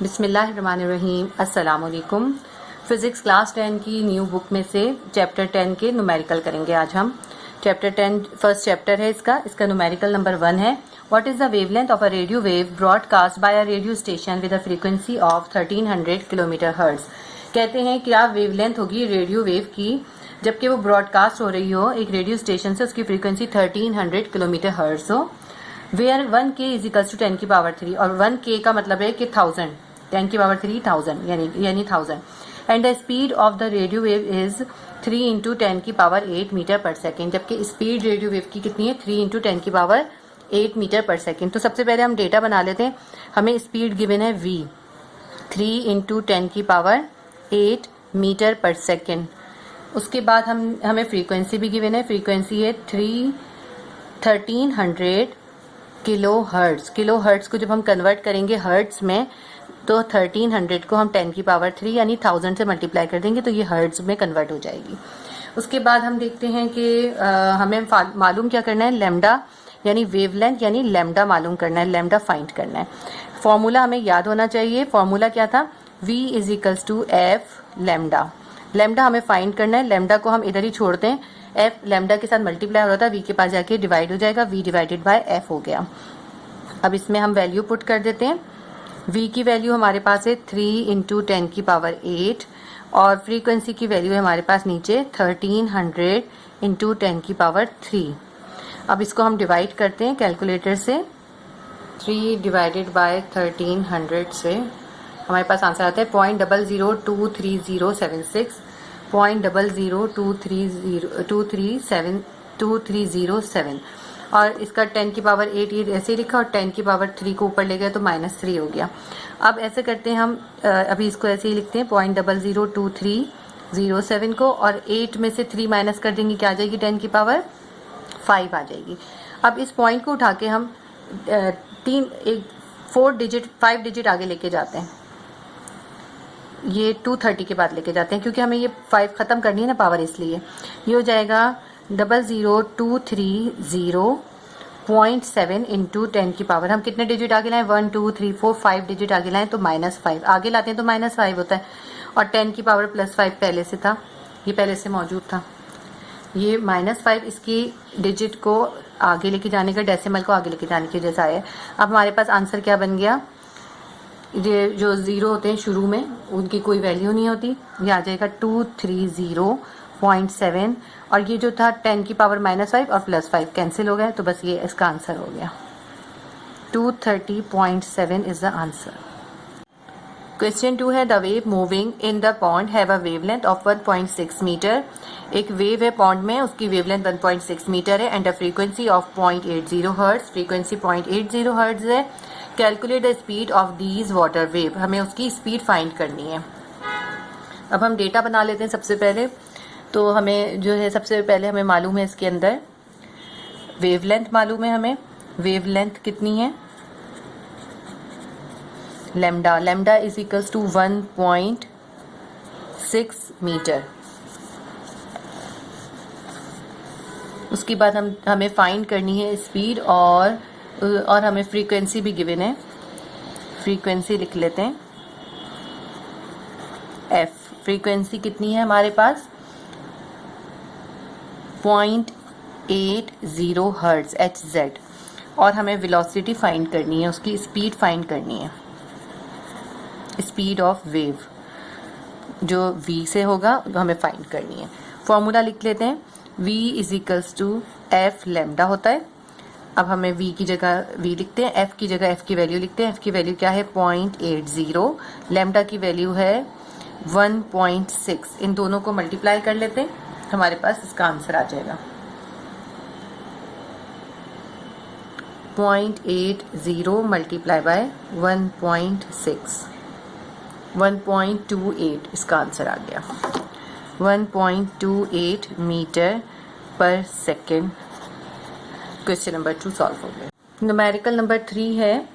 बिस्मिल्लाहिर्रहमानिर्रहीम। अस्सलाम वालेकुम। फ़िज़िक्स क्लास 10 की न्यू बुक में से चैप्टर 10 के न्यूमेरिकल करेंगे आज हम। चैप्टर 10 फर्स्ट चैप्टर है इसका न्यूमेरिकल नंबर 1 है। What is the wavelength of a radio wave broadcast by a radio station with a frequency of 1300 kilometre hertz. कहते हैं क्या वेवलेंथ होगी रेडियो वेव की जबकि वो ब्रॉडकास्ट हो रही हो एक रेडियो स्टेशन से, उसकी फ्रीक्वेंसी 1300 किलोमीटर हर्ट्ज़ हो, where 1k is equals to 10 की पावर 3 और 1k का मतलब है कि 1000, 10 की पावर 3 1000 यानी 1000 and the speed of the radio wave is 3 into 10 की पावर 8 मीटर पर सेकेंड, जबकि स्पीड रेडियो वेव की कितनी है 3 इंटू 10 की पावर 8 मीटर पर सेकेंड। तो सबसे पहले हम डेटा बना लेते हैं। हमें स्पीड गिवन है v 3 इंटू 10 की पावर 8 मीटर पर सेकेंड। उसके बाद हमें फ्रीक्वेंसी भी गिवन है, फ्रीक्वेंसी है 1300 किलो हर्ट्ज। किलो हर्ट्ज को जब हम कन्वर्ट करेंगे हर्ट्ज में तो 1300 को हम 10 की पावर 3 यानी 1000 से मल्टीप्लाई कर देंगे तो ये हर्ट्ज में कन्वर्ट हो जाएगी। उसके बाद हम देखते हैं कि हमें मालूम क्या करना है, लैम्डा यानी वेवलेंथ यानी लैम्डा मालूम करना है, लैम्डा फाइंड करना है। फॉर्मूला हमें याद होना चाहिए। फॉर्मूला क्या था, v is equals to F lambda. Lambda हमें फाइंड करना है, लैम्डा को हम इधर ही छोड़ते हैं, एफ लैम्डा के साथ मल्टीप्लाई हो रहा था, v के पास जाके डिवाइड हो जाएगा, v डिवाइडेड बाय एफ हो गया। अब इसमें हम वैल्यू पुट कर देते हैं। v की वैल्यू हमारे पास है 3 इंटू 10 की पावर 8 और फ्रीक्वेंसी की वैल्यू है हमारे पास नीचे 1300 इंटू 10 की पावर 3। अब इसको हम डिवाइड करते हैं कैलकुलेटर से। 3 डिवाइडेड बाय 1300 से हमारे पास आंसर आता है 0.002307 0.002307 और इसका 10 की पावर 8 ये ऐसे ही लिखा और 10 की पावर 3 को ऊपर ले गया तो -3 हो गया। अब ऐसे करते हैं हम, अभी इसको ऐसे ही लिखते हैं 0.002307 को और 8 में से 3 माइनस कर देंगे, क्या आ जाएगी 10 की पावर 5 आ जाएगी। अब इस पॉइंट को उठा के हम 5 डिजिट आगे लेके जाते हैं, ये 230 के बाद लेके जाते हैं क्योंकि हमें ये 5 खत्म करनी है ना पावर, इसलिए ये हो जाएगा 00230.7 इंटू 10 की पावर। हम कितने डिजिट आगे लाएं, 1 2 3 4 5 डिजिट आगे लाएं तो -5 आगे लाते हैं तो -5 होता है और 10 की पावर +5 पहले से था, ये पहले से मौजूद था। ये -5 इसकी डिजिट को आगे लेके जाने का, डेसिमल को आगे लेके जाने की जैसा है। अब हमारे पास आंसर क्या बन गया, ये जो 0 होते हैं शुरू में उनकी कोई वैल्यू नहीं होती, ये आ जाएगा 230.7 और ये जो था 10 की पावर -5 और +5 कैंसिल हो गया तो बस ये इसका आंसर हो गया। 230.7 इज द आंसर। क्वेश्चन 2 है, the wave moving in the pond have a wavelength of 1.6 metre. एक वेव है पॉन्ड में, उसकी वेवलेंथ 1.6 मीटर है and a frequency of 0.80 hertz. Frequency 0.80 hertz है। Calculate the speed of these water wave, हमें उसकी speed find करनी है। अब हम डेटा बना लेते हैं सबसे पहले। तो हमें जो है सबसे पहले हमें मालूम है इसके अंदर वेवलेंथ मालूम है हमें। वेवलेंथ कितनी है, lambda, lambda is equals to 1.6 metre. उसके बाद हमें फाइंड करनी है स्पीड और हमें फ्रीक्वेंसी भी गिवन है। फ्रीक्वेंसी लिख लेते हैं f। फ्रीक्वेंसी कितनी है हमारे पास 0.80 हर्ट्ज hz और हमें वेलोसिटी फाइंड करनी है, उसकी स्पीड फाइंड करनी है, स्पीड ऑफ वेव जो v से होगा तो हमें फाइंड करनी है। फॉर्मूला लिख लेते हैं, v is equals to F lambda होता है। अब हमें v की जगह v लिखते हैं, f की जगह f की वैल्यू लिखते हैं। f की वैल्यू क्या है 0.80, लैम्डा की वैल्यू है 1.6। इन दोनों को मल्टीप्लाई कर लेते हैं, हमारे पास इसका आंसर आ जाएगा 0.80 मल्टीप्लाई बाय 1.6, 1.28 इसका आंसर आ गया। 1.28 metre per second. Question number 2 solve हो गया। न्यूमेरिकल नंबर 3 है,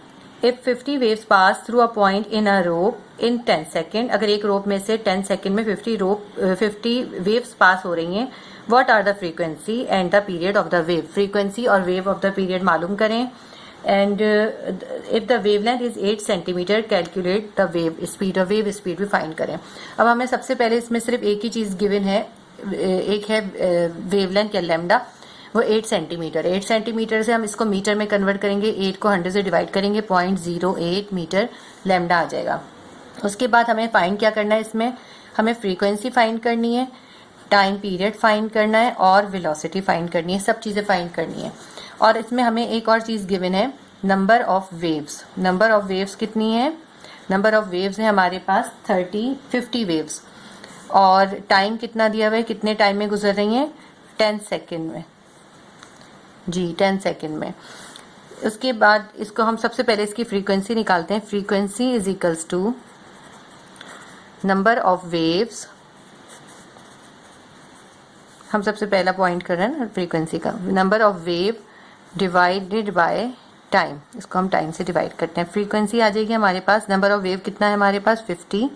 if 50 waves pass through a point in a rope in 10 second. अगर एक रोप में से 10 सेकेंड में 50 वेव्स पास हो रही हैं, what are the frequency and the period of the wave. Frequency और वेव ऑफ द पीरियड मालूम करें। And if the wavelength is 8 centimetre calculate the wave speed भी फाइंड करें। अब हमें सबसे पहले इसमें सिर्फ एक ही चीज गिवन है, एक है वेवलेंथ या लैम्डा, वो 8 सेंटीमीटर। 8 सेंटीमीटर से हम इसको मीटर में कन्वर्ट करेंगे, 8 को 100 से डिवाइड करेंगे, 0.08 मीटर लैम्डा आ जाएगा। उसके बाद हमें फाइंड क्या करना है, इसमें हमें फ्रीक्वेंसी फाइंड करनी है, टाइम पीरियड फाइंड करना है और वेलोसिटी फाइंड करनी है, सब चीजें फाइंड करनी है। और इसमें हमें एक और चीज गिवन है, number of waves. Number of waves कितनी है, नंबर ऑफ वेव्स है हमारे पास 50 वेव्स। और टाइम कितना दिया हुआ है, कितने टाइम में गुजर रही है, 10 सेकेंड में जी, 10 सेकेंड में। उसके बाद इसको हम सबसे पहले इसकी फ्रीक्वेंसी निकालते हैं। Frequency is equals to number of waves, हम सबसे पहला पॉइंट कर रहे हैं ना फ्रीक्वेंसी का, number of wave divided by time, इसको हम टाइम से डिवाइड करते हैं। फ्रीक्वेंसी आ जाएगी हमारे पास, नंबर ऑफ वेव कितना है हमारे पास 50,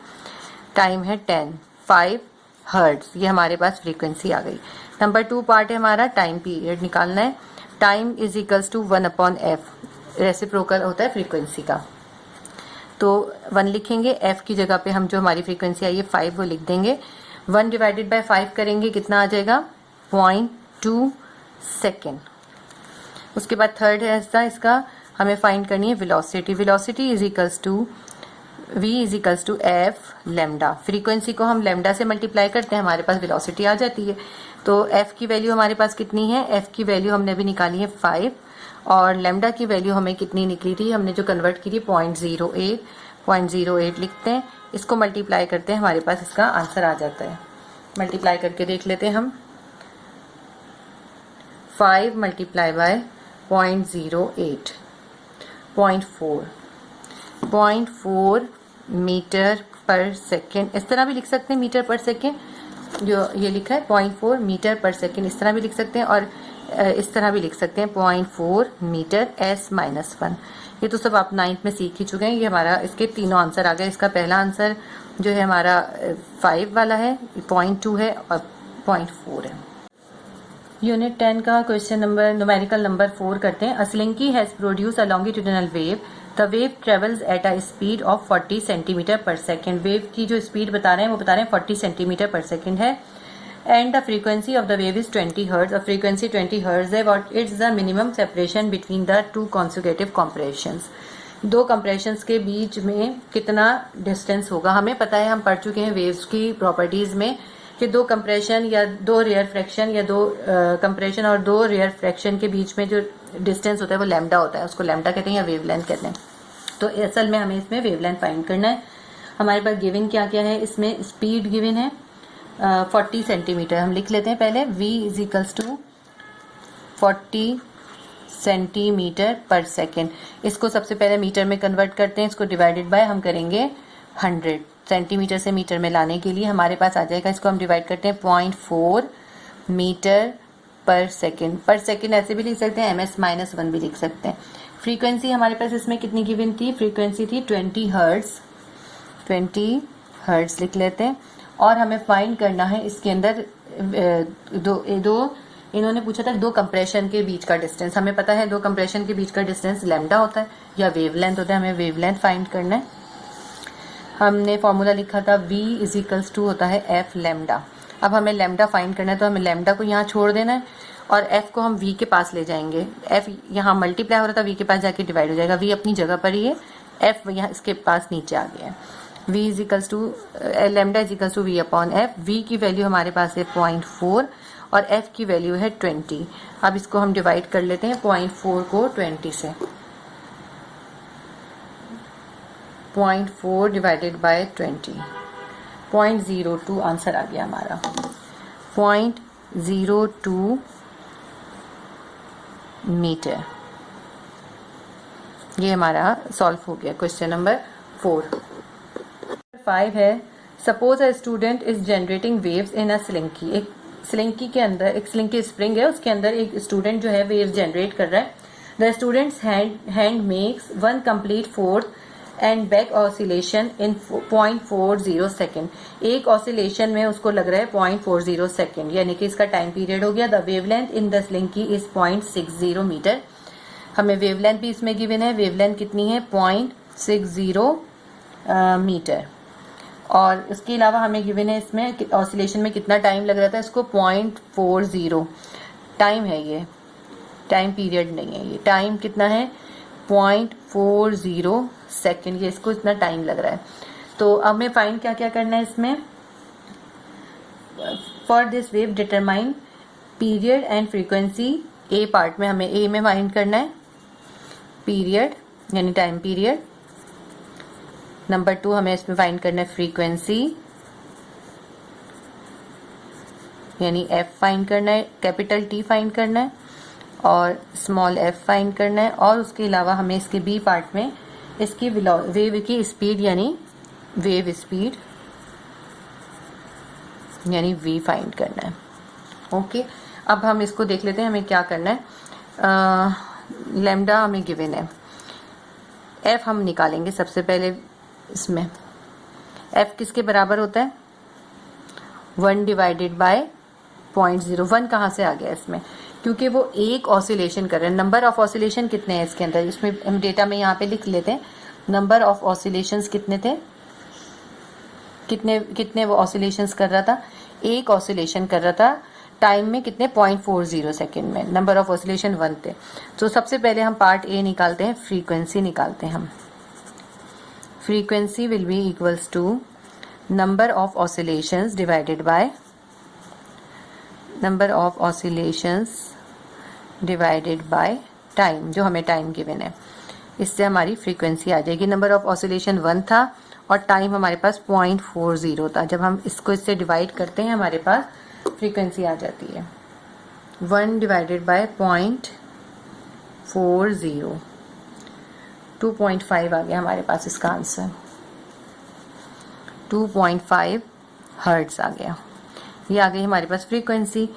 टाइम है 10, 5 हर्ट्ज, ये हमारे पास फ्रीक्वेंसी आ गई। नंबर 2 पार्ट है हमारा टाइम पीरियड निकालना है। Time is equals to 1/f, reciprocal होता है फ्रीक्वेंसी का, तो 1 लिखेंगे, f की जगह पे हम जो हमारी फ्रीक्वेंसी आई है 5 वो लिख देंगे। 1 डिवाइडेड बाय 5 करेंगे, कितना आ जाएगा 0.2 सेकेंड। उसके बाद थर्ड है इसका हमें फाइंड करनी है velocity. Velocity is equals to v is equals to F lambda. Frequency को हम लैम्डा से मल्टीप्लाई करते हैं, हमारे पास वेलोसिटी आ जाती है। तो f की वैल्यू हमारे पास कितनी है, f की वैल्यू हमने अभी निकाली है 5, और लैम्डा की वैल्यू हमें कितनी निकली थी, हमने जो कन्वर्ट की थी 0.08 लिखते हैं, इसको मल्टीप्लाई करते हैं, हमारे पास इसका आंसर आ जाता है। मल्टीप्लाई करके देख लेते हैं हम, 5 multiply by 0.08, 0.4 metre per second, इस तरह भी लिख सकते हैं मीटर पर सेकेंड, जो ये लिखा है 0.4 मीटर पर सेकेंड, इस तरह भी लिख सकते हैं, और इस तरह भी लिख सकते हैं 0.4 मीटर s-1। ये तो सब आप 9th में सीख ही चुके हैं। ये हमारा इसके तीनों आंसर आ गए। इसका पहला आंसर जो है हमारा 5 वाला है, 0.2 है और 0.4 है। यूनिट 10 का क्वेश्चन नंबर न्यूमेरिकल नंबर 4 करते हैं। A slinky has produce a longitudinal wave, the wave travels at a speed of 40 centimetre per second. Wave की जो स्पीड बता रहे हैं वो बता रहे हैं 40 सेंटीमीटर पर सेकेंड है, and the frequency of the wave is 20 hertz, और फ्रीक्वेंसी 20 हर्ट्ज है। What is the minimum separation between the two consecutive compressions. दो कंप्रेशंस के बीच में कितना डिस्टेंस होगा, हमें पता है, हम पढ़ चुके हैं वेव्स की प्रॉपर्टीज में कि दो कंप्रेशन या दो रेयर फ्रैक्शन या दो कंप्रेशन और दो रेयर फ्रैक्शन के बीच में जो डिस्टेंस होता है वो लैम्डा होता है, उसको लैम्डा कहते हैं या वेवलेंथ कहते हैं। तो असल में हमें इसमें वेवलेंथ फाइंड करना है। हमारे पास गिवन क्या क्या है, इसमें स्पीड गिवन है 40 सेंटीमीटर, हम लिख लेते हैं पहले, v is equals to 40 centimetre per second. इसको सबसे पहले मीटर में कन्वर्ट करते हैं, इसको डिवाइडेड बाय हम करेंगे 100, सेंटीमीटर से मीटर में लाने के लिए हमारे पास आ जाएगा, इसको हम डिवाइड करते हैं 0.4 मीटर पर सेकेंड। पर सेकेंड ऐसे भी लिख सकते हैं, ms-1 भी लिख सकते हैं। फ्रीक्वेंसी हमारे पास इसमें कितनी गिवन थी, फ्रीक्वेंसी थी 20 हर्ट्ज लिख लेते हैं। और हमें फाइंड करना है इसके अंदर दो इन्होंने पूछा था दो कंप्रेशन के बीच का डिस्टेंस। हमें पता है दो कंप्रेशन के बीच का डिस्टेंस लैम्डा होता है या वेवलेंथ होता है, हमें वेवलेंथ फाइंड करना है। हमने फॉर्मूला लिखा था v इज इक्वल्स टू होता है f लैम्डा। अब हमें लैम्डा फाइंड करना है, तो हमें लैम्डा को यहाँ छोड़ देना है और f को हम v के पास ले जाएंगे। f यहाँ मल्टीप्लाई हो रहा था, v के पास जाके डिवाइड हो जाएगा, v अपनी जगह पर ही है, f यहाँ इसके पास नीचे आ गया है। v is equals to lambda is equals to v upon f। v की वैल्यू हमारे पास है 0.4 और f की वैल्यू है 20। अब इसको हम डिवाइड कर लेते हैं 0.4 को 20 से, 0.4 डिवाइडेड बाय 20, 0.02 आंसर आ गया हमारा, 0.02 मीटर। ये हमारा सॉल्व हो गया क्वेश्चन नंबर 4। 5 है, suppose a student is generating waves in a slinky. एक स्लिंकी के अंदर, एक स्लिंकी स्प्रिंग है, उसके अंदर एक स्टूडेंट जो है वेव जनरेट कर रहा है। The students hand makes 1 complete fourth and back oscillation in 0.40 second. एक ऑसिलेशन में उसको लग रहा है 0.40 सेकेंड, यानी कि इसका टाइम पीरियड हो गया। The wavelength in the slinky is 0.60 metre. हमें वेवलेंथ भी इसमें गिवन है, वेवलेंथ कितनी है 0.60 मीटर। और उसके अलावा हमें गिवन है इसमें ऑसिलेशन में कितना टाइम लग रहा था, इसको 0.40 टाइम है, ये टाइम पीरियड नहीं है, ये टाइम कितना है 0.40 सेकेंड, ये इसको इतना टाइम लग रहा है। तो अब हमें फाइंड क्या क्या करना है इसमें, for this wave determine period and frequency. A part में हमें ए में फाइंड करना है पीरियड यानी टाइम पीरियड। नंबर 2 हमें इसमें फाइंड करना है फ्रीक्वेंसी यानी एफ फाइंड करना है, कैपिटल टी फाइंड करना है और स्मॉल एफ फाइंड करना है। और उसके अलावा हमें इसके बी पार्ट में इसकी वेव की स्पीड यानी वेव स्पीड यानी वी फाइंड करना है। ओके, अब हम इसको देख लेते हैं हमें क्या करना है। लैम्डा हमें गिवन है, एफ हम निकालेंगे सबसे पहले। इसमें एफ किसके बराबर होता है 1 डिवाइडेड बाय 0.01। कहाँ से आ गया इसमें, क्योंकि वो एक ऑसिलेशन कर रहे हैं। नंबर ऑफ ऑसिलेशन कितने हैं इसके अंदर, इसमें हम डेटा में यहाँ पे लिख लेते हैं नंबर ऑफ ऑसिलेशंस कितने थे, कितने वो ऑसिलेशंस कर रहा था, एक ऑसिलेशन कर रहा था टाइम में कितने 0.40 सेकेंड में, नंबर ऑफ ऑसिलेशन 1 थे। तो सबसे पहले हम पार्ट ए निकालते हैं, फ्रीक्वेंसी निकालते हैं हम। Frequency will be equals to number of oscillations divided by number of oscillations divided by time, जो हमें टाइम गिवन है। इससे हमारी फ्रीक्वेंसी आ जाएगी। नंबर ऑफ ऑसिलेशन 1 था और टाइम हमारे पास 0.40 था। जब हम इसको इससे डिवाइड करते हैं हमारे पास फ्रीक्वेंसी आ जाती है 1 डिवाइडेड बाय 0.40, 2.5 आ गया हमारे पास इसका आंसर, 2.5 हर्ट्ज आ गया। ये आ गई हमारे पास फ्रीक्वेंसी।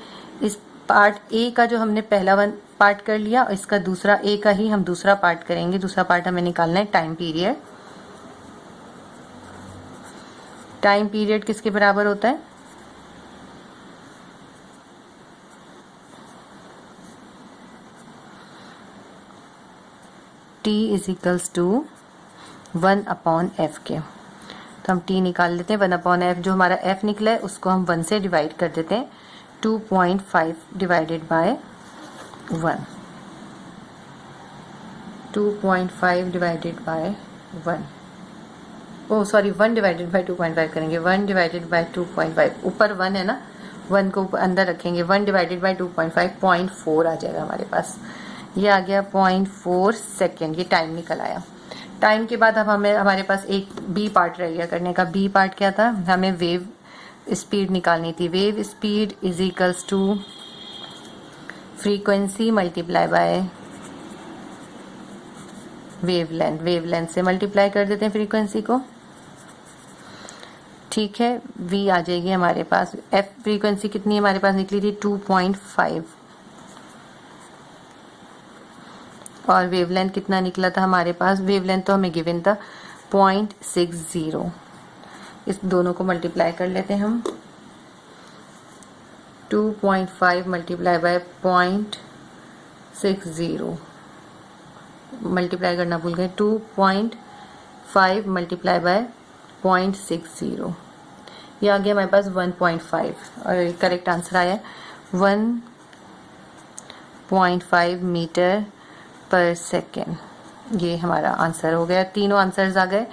इस पार्ट ए का जो हमने पहला पार्ट कर लिया, इसका दूसरा ए का ही हम दूसरा पार्ट करेंगे। दूसरा पार्ट हमें निकालना है टाइम पीरियड। टाइम पीरियड किसके बराबर होता है, t is equals to 1/f के। तो हम t निकाल लेते हैं 1/f। जो हमारा f निकला है उसको हम 1 से डिवाइड कर देते हैं, 2.5 divided by 1, 2.5 divided by 1, oh sorry 1 divided by 2.5 करेंगे, 1 डिवाइडेड बाय 2.5, ऊपर 1 है ना, 1 को अंदर रखेंगे, 1 डिवाइडेड बाय 2.5 0.4 आ जाएगा हमारे पास। ये आ गया 0.4 सेकेंड, ये टाइम निकल आया। टाइम के बाद अब हमें हमारे पास एक बी पार्ट रह गया करने का। बी पार्ट क्या था, हमें वेव स्पीड निकालनी थी। Wave speed is equals to frequency multiply by wavelength. Wavelength से मल्टीप्लाई कर देते हैं फ्रीक्वेंसी को, ठीक है। वी आ जाएगी हमारे पास। एफ फ्रीक्वेंसी कितनी हमारे पास निकली थी 2.5 और वेवलेंथ कितना निकला था हमारे पास, वेवलेंथ तो हमें गिवन था 0.60। इस दोनों को मल्टीप्लाई कर लेते हैं हम, 2.5 मल्टीप्लाई बाय 0.60, मल्टीप्लाई करना भूल गए, 2.5 मल्टीप्लाई बाय 0.60, ये आ गया हमारे पास 1.5 और करेक्ट आंसर आया 1.5 मीटर पर सेकेंड। ये हमारा आंसर हो गया। तीनों आंसर्स आ गए।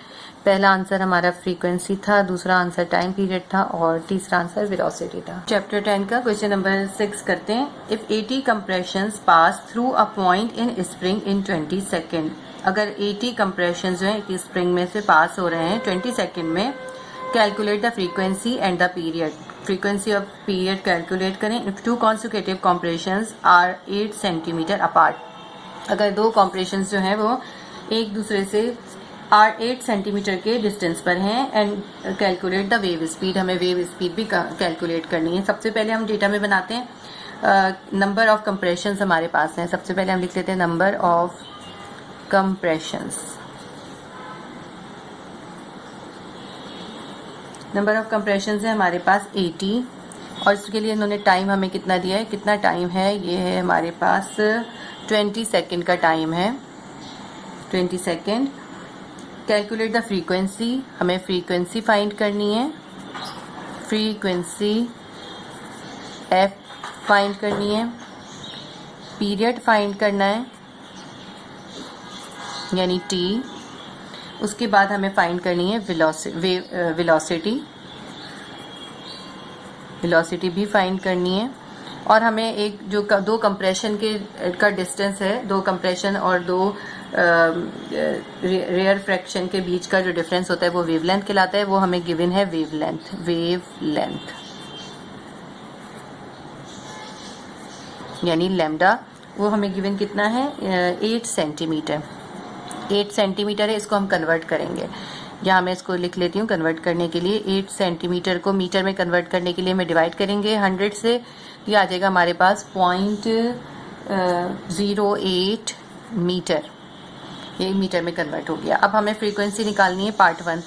पहला आंसर हमारा फ्रीक्वेंसी था, दूसरा आंसर टाइम पीरियड था और तीसरा आंसर वेलोसिटी था। चैप्टर 10 का क्वेश्चन नंबर 6 करते हैं। If 80 compressions pass through a point in spring in 20 second, अगर 80 कंप्रेशन जो है एक स्प्रिंग में से पास हो रहे हैं 20 सेकेंड में, calculate the frequency and the period. Frequency और पीरियड कैलकुलेट करें। If 2 consecutive compressions are 8 centimetre apart, अगर 2 कंप्रेशंस जो हैं वो एक दूसरे से 8 सेंटीमीटर के डिस्टेंस पर हैं, and calculate the wave speed, हमें वेव स्पीड भी कैलकुलेट करनी है। सबसे पहले हम डेटा में बनाते हैं नंबर ऑफ कंप्रेशंस हमारे पास हैं। सबसे पहले हम लिख लेते हैं number of compressions. Number of compressions है हमारे पास 80 और इसके लिए इन्होंने टाइम हमें कितना दिया है, कितना टाइम है, ये है हमारे पास 20 सेकेंड का टाइम है, 20 सेकेंड। कैलकुलेट द फ्रीक्वेंसी, हमें फ्रीक्वेंसी फाइंड करनी है, फ्रीक्वेंसी एफ फाइंड करनी है, पीरियड फाइंड करना है यानी टी। उसके बाद हमें फाइंड करनी है वेलोसिटी, वेलोसिटी भी फाइंड करनी है। और हमें एक जो दो कंप्रेशन का डिस्टेंस है, दो कंप्रेशन और दो रेयर फ्रैक्शन के बीच का जो डिफरेंस होता है वो वेवलेंथ कहलाता है, वो हमें गिवन है वेवलेंथ, वेवलेंथ यानी लैम्डा, वो हमें गिवन कितना है 8 सेंटीमीटर, 8 सेंटीमीटर है। इसको हम कन्वर्ट करेंगे, यहाँ मैं इसको लिख लेती हूँ कन्वर्ट करने के लिए। 8 सेंटीमीटर को मीटर में कन्वर्ट करने के लिए मैं डिवाइड करेंगे 100 से, ये आ जाएगा हमारे पास 0.08 मीटर, ये मीटर में कन्वर्ट हो गया। अब हमें फ्रीक्वेंसी निकालनी है पार्ट 1,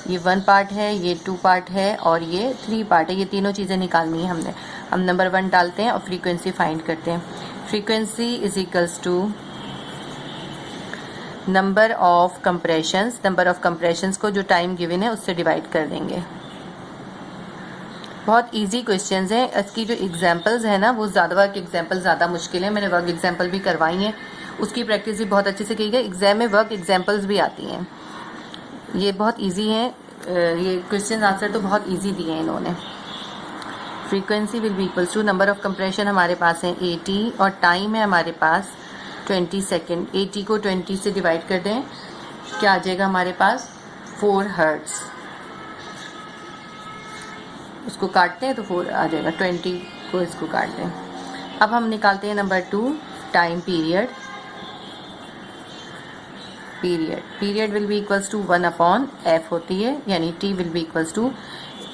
ये 1 पार्ट है, ये 2 पार्ट है और ये 3 पार्ट है, ये तीनों चीज़ें निकालनी है हमने। हम नंबर 1 डालते हैं और फ्रीक्वेंसी फाइंड करते हैं। Frequency is equals to number of compressions, number of compressions को जो टाइम गिवन है उससे डिवाइड कर देंगे। बहुत इजी क्वेश्चंस हैं। इसकी जो एग्जांपल्स है ना वो ज़्यादा, वर्क एग्जांपल ज़्यादा मुश्किल है, मैंने वर्क एग्जांपल भी करवाई हैं, उसकी प्रैक्टिस भी बहुत अच्छे से की गई। एग्जाम में वर्क एग्जांपल्स भी आती हैं, ये बहुत इजी हैं, ये क्वेश्चन आंसर तो बहुत इजी दिए हैं इन्होंने। Frequency will be equals to, number of compression हमारे पास है 80 और टाइम है हमारे पास 20 सेकेंड। 80 को 20 से डिवाइड कर दें, क्या आ जाएगा हमारे पास 4 हर्ट्ज। उसको काटते हैं तो 4 आ जाएगा, 20 को इसको काट दें। अब हम निकालते हैं number 2, time period. Period will be equals to 1/f होती है, यानी t will be equals to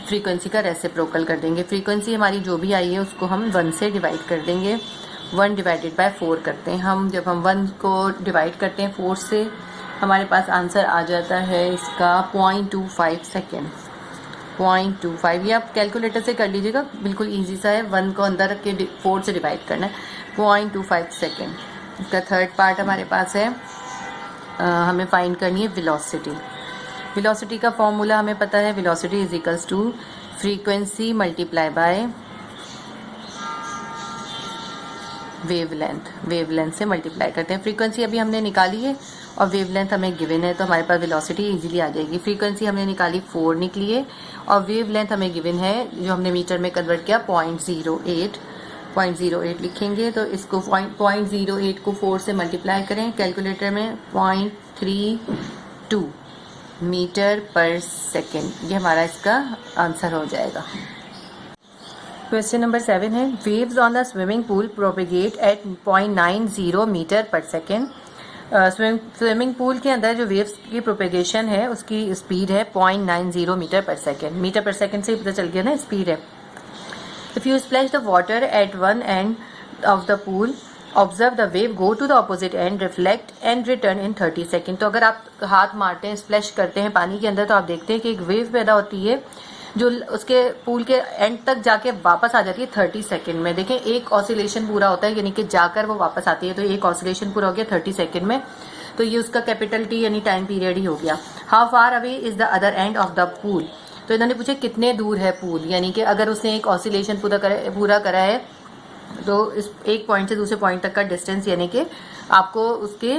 frequency का रेसिप्रोकल कर देंगे। फ्रीक्वेंसी हमारी जो भी आई है उसको हम 1 से डिवाइड कर देंगे, 1 डिवाइडेड बाय 4 करते हैं हम। जब हम 1 को डिवाइड करते हैं 4 से, हमारे पास आंसर आ जाता है इसका 0.25 सेकेंड, 0.25। ये आप कैलकुलेटर से कर लीजिएगा, बिल्कुल इजी सा है। 1 को अंदर रख के 4 से डिवाइड करना है, 0.25 सेकेंड। इसका थर्ड पार्ट हमारे पास है, हमें फाइंड करनी है वेलोसिटी। वेलोसिटी का फॉर्मूला हमें पता है, velocity is equals to frequency multiply by wavelength, wavelength से मल्टीप्लाई करते हैं। फ्रीक्वेंसी अभी हमने निकाली है और वेवलेंथ हमें गिवन है, तो हमारे पास वेलोसिटी इजीली आ जाएगी। फ्रीक्वेंसी हमने निकाली 4 निकली है और वेवलेंथ हमें गिवन है जो हमने मीटर में कन्वर्ट किया 0.08 लिखेंगे। तो इसको 0.08 को 4 से मल्टीप्लाई करें कैलकुलेटर में, 0.32 मीटर पर सेकेंड, ये हमारा इसका आंसर हो जाएगा। क्वेश्चन नंबर 7 है, waves on the swimming pool propagate at 0.90 metre per second. Swimming pool के अंदर जो वेव्स की प्रोपेगेशन है उसकी स्पीड है 0.90 metre per second. Metre per second से ही पता चल गया ना स्पीड है। If you splash the water at one end of the pool, observe the wave go to the opposite end, reflect and return in 30 second. तो अगर आप हाथ मारते हैं, स्प्लैश करते हैं पानी के अंदर, तो आप देखते हैं कि एक वेव पैदा होती है जो उसके पूल के एंड तक जाके वापस आ जाती है 30 सेकेंड में। देखें एक ऑसिलेशन पूरा होता है, यानी कि जाकर वो वापस आती है, तो एक ऑसिलेशन पूरा हो गया 30 सेकेंड में, तो ये उसका कैपिटल टी यानी टाइम पीरियड ही हो गया। How far away is the other and of the pool. तो इन्होंने पूछा कितने दूर है पूल, यानी कि अगर उसने एक ऑसिलेशन पूरा करा है तो इस एक पॉइंट से दूसरे पॉइंट तक का डिस्टेंस, यानी कि आपको उसके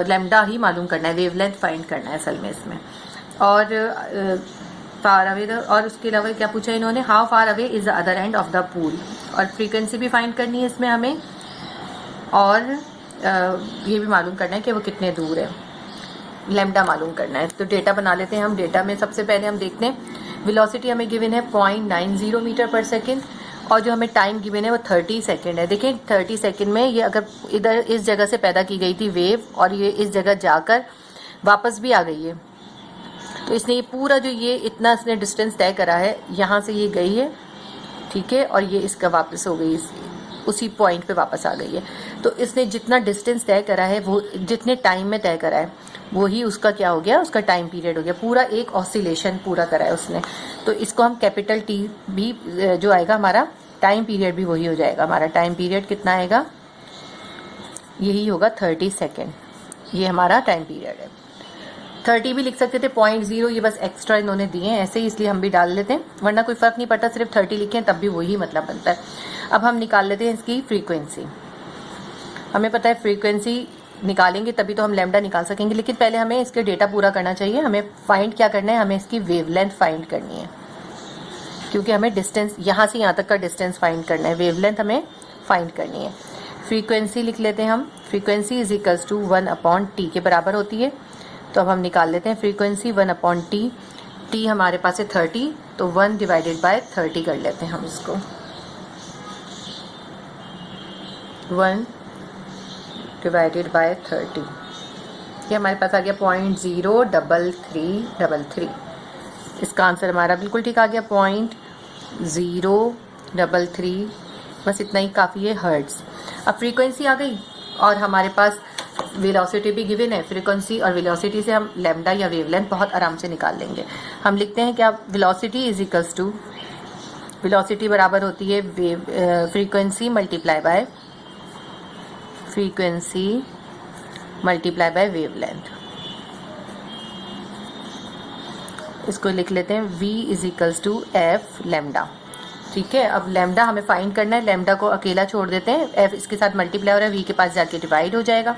लैम्डा ही मालूम करना है, वेवलेंथ फाइंड करना है असल में इसमें। और फार अवे, और उसके अलावा क्या पूछा इन्होंने, how far away is the other and of the pool. और फ्रीक्वेंसी भी फाइंड करनी है इसमें हमें, और ये भी मालूम करना है कि वो कितने दूर है, लैम्डा मालूम करना है। तो डेटा बना लेते हैं हम। डेटा में सबसे पहले हम देखते हैं वेलोसिटी हमें गिवन है 0.90 मीटर पर सेकेंड, और जो हमें टाइम गिवन है वो 30 सेकेंड है। देखिए 30 सेकेंड में ये अगर इधर इस जगह से पैदा की गई थी वेव और ये इस जगह जाकर वापस भी आ गई है, तो इसने ये पूरा जो ये इतना इसने डिस्टेंस तय करा है, यहाँ से ये गई है, ठीक है, और ये इसका वापस हो गई, उसी पॉइंट पे वापस आ गई है। तो इसने जितना डिस्टेंस तय करा है, वो जितने टाइम में तय करा है, वही उसका क्या हो गया, उसका टाइम पीरियड हो गया। पूरा एक ऑसिलेशन पूरा करा है उसने, तो इसको हम कैपिटल टी भी जो आएगा हमारा टाइम पीरियड भी वही हो जाएगा। हमारा टाइम पीरियड कितना आएगा यही होगा 30 सेकेंड, ये हमारा टाइम पीरियड है। 30 भी लिख सकते थे, 0.0 ये बस एक्स्ट्रा इन्होंने दिए हैं ऐसे ही, इसलिए हम भी डाल लेते हैं, वरना कोई फ़र्क नहीं पड़ता, सिर्फ 30 लिखें तब भी वही मतलब बनता है। अब हम निकाल लेते हैं इसकी फ्रीक्वेंसी। हमें पता है फ्रीक्वेंसी निकालेंगे तभी तो हम लैम्डा निकाल सकेंगे, लेकिन पहले हमें इसके डेटा पूरा करना चाहिए। हमें फाइंड क्या करना है, हमें इसकी वेवलेंथ फाइंड करनी है, क्योंकि हमें डिस्टेंस यहाँ से यहाँ तक का डिस्टेंस फाइंड करना है, वेवलेंथ हमें फाइंड करनी है। फ्रीक्वेंसी लिख लेते हैं हम, frequency is equals to 1/t के बराबर होती है। तो अब हम निकाल लेते हैं फ्रीक्वेंसी 1/t। t हमारे पास है 30, तो 1 डिवाइडेड बाय 30 कर लेते हैं हम इसको। 1 डिवाइडेड बाय 30, ये हमारे पास आ गया 0.03333। इसका आंसर हमारा बिल्कुल ठीक आ गया 0.033, बस इतना ही काफ़ी है, हर्ट्ज़। अब फ्रीक्वेंसी आ गई और हमारे पास वेलोसिटी भी गिवन है। फ्रीक्वेंसी और वेलोसिटी से हम लैम्डा या वेवलेंथ बहुत आराम से निकाल लेंगे। हम लिखते हैं क्या, velocity is equals to, velocity बराबर होती है फ्रीक्वेंसी मल्टीप्लाई बाय वेवलेंथ। इसको लिख लेते हैं v is equals to F lambda. ठीक है, अब लैम्डा हमें फाइंड करना है, लैम्डा को अकेला छोड़ देते हैं, f इसके साथ मल्टीप्लाई हो रहा है, v के पास जाके डिवाइड हो जाएगा।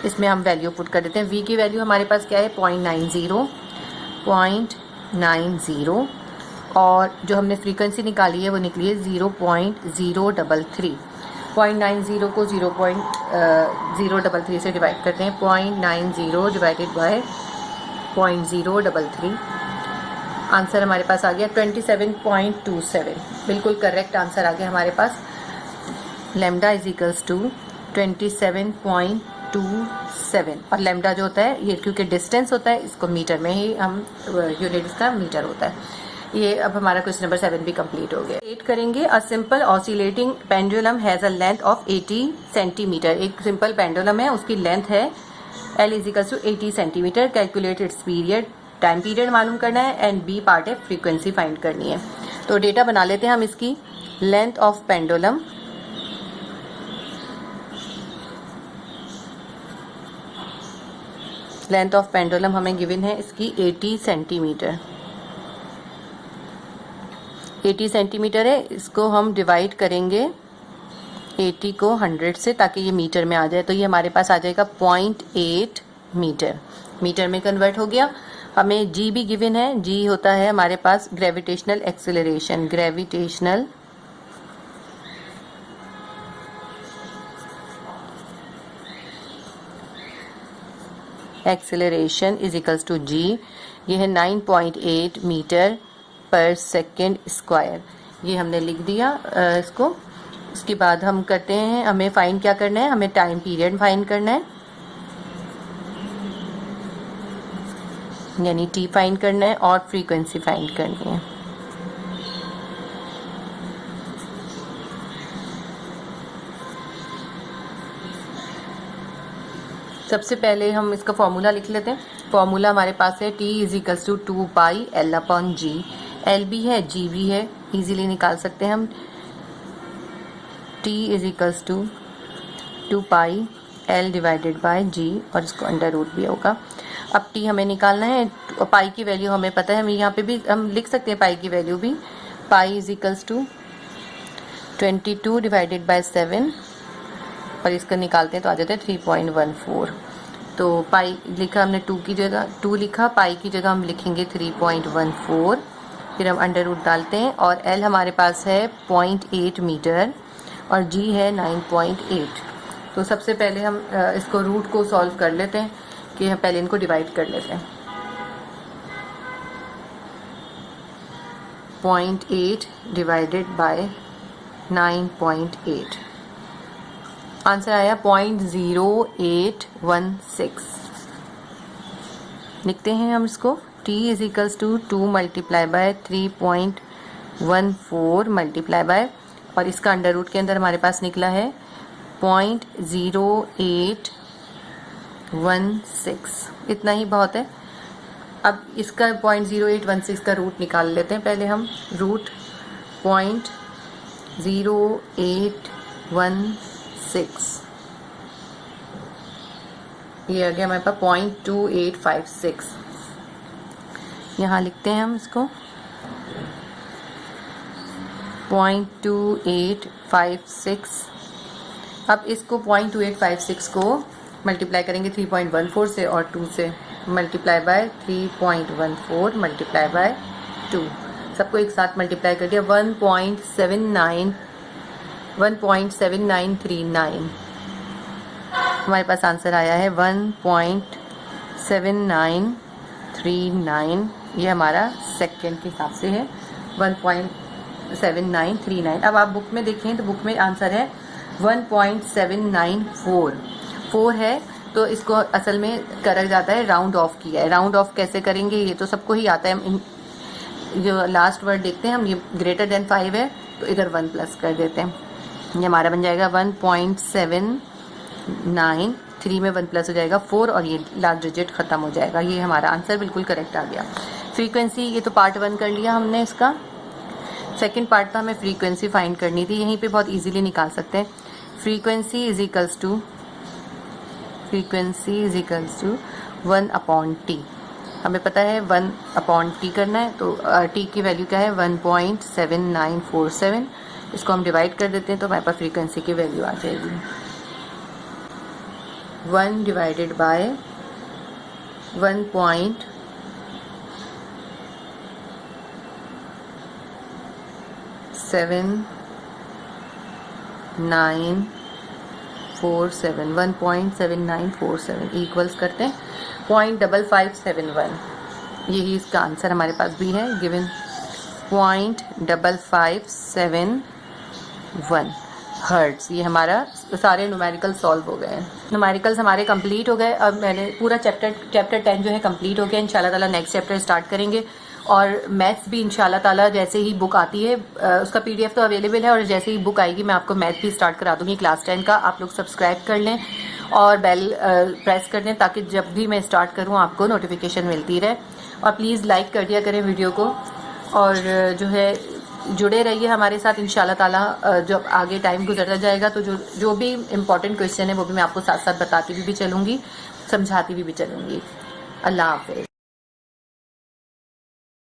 इसमें हम वैल्यू पुट कर देते हैं। v की वैल्यू हमारे पास क्या है, 0.90, और जो हमने फ्रीक्वेंसी निकाली है वो निकली है 0.033। 0.90 को 0.033 से डिवाइड करते हैं, 0.90 डिवाइडेड बाय 0.033, आंसर हमारे पास आ गया 27.27। बिल्कुल करेक्ट आंसर आ गया हमारे पास। लैम्डा इज इक्वल्स टू 27.27, और लैम्डा जो होता है ये क्योंकि डिस्टेंस होता है, इसको मीटर में ही हम, यूनिट इसका मीटर होता है। ये अब हमारा क्वेश्चन नंबर 7 भी कंप्लीट हो गया। 8 करेंगे। A simple oscillating pendulum has a length of 80 centimetre. एक सिंपल पेंडुलम है, उसकी लेंथ है L is equal to 80 centimetre. Calculate its period, time period मालूम करना है, एंड बी पार्ट है फ्रीक्वेंसी फाइंड करनी है। तो डेटा बना लेते हैं हम इसकी। Length of pendulum, length of pendulum हमें गिवन है इसकी 80 सेंटीमीटर। 80 सेंटीमीटर है, इसको हम डिवाइड करेंगे 80 को 100 से, ताकि ये मीटर में आ जाए। तो ये हमारे पास आ जाएगा 0.8 मीटर, मीटर में कन्वर्ट हो गया। हमें जी भी गिवन है, जी होता है हमारे पास gravitational acceleration. Gravitational acceleration is equals to g, ये है 9.8 मीटर पर सेकेंड स्क्वायर। ये हमने लिख दिया इसको। इसके बाद हम करते हैं, हमें फाइंड क्या करना है, हमें टाइम पीरियड फाइंड करना है, यानी टी फाइंड करना है, और फ्रीक्वेंसी फाइंड करनी है। सबसे पहले हम इसका फॉर्मूला लिख लेते हैं। फॉर्मूला हमारे पास है T is equals to 2 pi L upon G. L भी है, G भी है, इजीली निकाल सकते हैं हम। T is equals to 2 pi L divided by G, और इसको अंडर रूट भी होगा। अब T हमें निकालना है, पाई की वैल्यू हमें पता है, हम यहाँ पे भी हम लिख सकते हैं पाई की वैल्यू भी। Pi is equals to 22 divided by 7, और इसका निकालते हैं तो आ जाता है 3.14। तो पाई लिखा हमने 2 की जगह 2 लिखा, पाई की जगह हम लिखेंगे 3.14, फिर हम अंडर रूट डालते हैं, और L हमारे पास है 0.8 मीटर और G है 9.8। तो सबसे पहले हम इसको रूट को सॉल्व कर लेते हैं, कि हम पहले इनको डिवाइड कर लेते हैं। 0.8 डिवाइडेड बाय 9.8, आंसर आया 0.0816। लिखते हैं हम इसको। T is equals to 2 multiply by 3.14 multiply by, और इसका अंडर रूट के अंदर हमारे पास निकला है 0.0816। इतना ही बहुत है। अब इसका 0.0816 का रूट निकाल लेते हैं पहले हम। रूट 0.0816 ये आ गया हमारे पास 0.2856। यहाँ लिखते हैं हम इसको 0.2856। अब इसको 0.2856 को मल्टीप्लाई करेंगे 3.14 से और 2 से, मल्टीप्लाई बाय 3.14 मल्टीप्लाई बाय 2, सबको एक साथ मल्टीप्लाई कर दिया 1.7939 हमारे पास आंसर आया है 1.7939। ये हमारा सेकेंड के हिसाब से है 1.7939। अब आप बुक में देखें तो बुक में आंसर है 1.794 है, तो इसको असल में करा जाता है राउंड ऑफ किया है। राउंड ऑफ कैसे करेंगे ये तो सबको ही आता है। जो लास्ट वर्ड देखते हैं हम, ये ग्रेटर देन 5 है तो इधर 1 प्लस कर देते हैं। ये हमारा बन जाएगा 1.79, 3 में 1 प्लस हो जाएगा 4 और ये लास्ट डिजिट ख़त्म हो जाएगा। ये हमारा आंसर बिल्कुल करेक्ट आ गया। फ्रीक्वेंसी, ये तो पार्ट 1 कर लिया हमने इसका। सेकंड पार्ट था हमें फ्रीक्वेंसी फाइंड करनी थी, यहीं पे बहुत इजीली निकाल सकते हैं। Frequency is equals to 1/t। हमें पता है 1/t करना है, तो t की वैल्यू क्या है 1.7947। इसको हम डिवाइड कर देते हैं तो हमारे पास फ्रीक्वेंसी की वैल्यू आ जाएगी 1 डिवाइडेड बाय 1.7947 इक्वल्स करते हैं 0.5571। यही इसका आंसर हमारे पास भी है, गिवन 0.5571 हर्ट्ज। ये हमारा सारे न्यूमेरिकल सॉल्व हो गए हैं। न्यूमेरिकल्स हमारे कंप्लीट हो गए। अब मैंने पूरा चैप्टर 10 जो है कंप्लीट हो गया। इंशाल्लाह ताला नेक्स्ट चैप्टर स्टार्ट करेंगे और मैथ्स भी इंशाल्लाह ताला जैसे ही बुक आती है उसका PDF तो अवेलेबल है, और जैसे ही बुक आएगी मैं आपको मैथ भी स्टार्ट करा दूंगी क्लास 10 का। आप लोग सब्सक्राइब कर लें और बेल प्रेस कर दें ताकि जब भी मैं स्टार्ट करूँ आपको नोटिफिकेशन मिलती रहे। और प्लीज़ लाइक कर दिया करें वीडियो को, और जो है जुड़े रहिए हमारे साथ। इंशाल्लाह ताला जब आगे टाइम गुजरता जाएगा तो जो भी इम्पोर्टेंट क्वेश्चन है वो भी मैं आपको साथ साथ बताती भी चलूँगी, समझाती भी चलूँगी। अल्लाह हाफ़िज़।